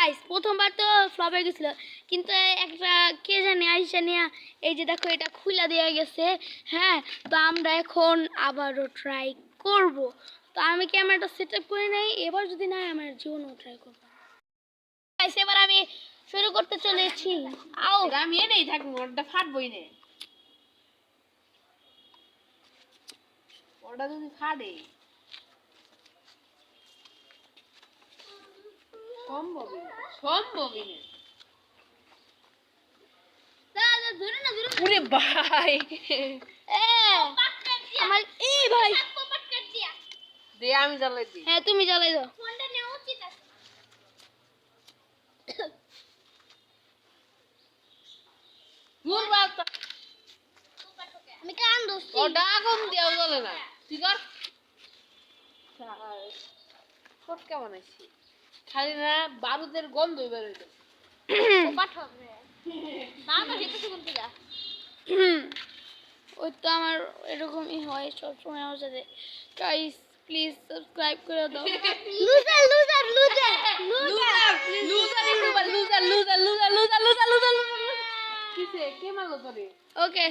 Guys প্রথমবার তো flop হয়ে গেছিল, কিন্তু একটা কে জানে আইসা নিয়ে এই যে দেখো এটা খুলে দেওয়া গেছে। হ্যাঁ, তো আমরা এখন আবারও ট্রাই করব। তো আমি ক্যামেরাটা সেট আপ করে নেই, এবার যদি না আমার জীবনও ট্রাই করবো। গাইস এবার আমি শুরু করতে চলেছি। আও আমি এনেই থাকবো, ওটা ফাটবই না। ওটা যদি ফাটে সম্ভবই না। ধরে না ধরে ওরে ভাই, আমার এই ভাই দে আমি জ্বালাই দিই। হ্যাঁ তুমি জ্বালাই দাও। আমি কান দোস্তি ওটা আগুন দেওয়া জ্বলে না। তুই কর। ফটকা বানাইছি, খালি না বারুদের গন্ধ বেরোইতো। ওই তো আমার এরকমই হয় সবসময় আমার সাথে। গাইস প্লিজ সাবস্ক্রাইব করে দাও। লুজার লুজার লুজার কিসে কে মারলো তোরে? ওকে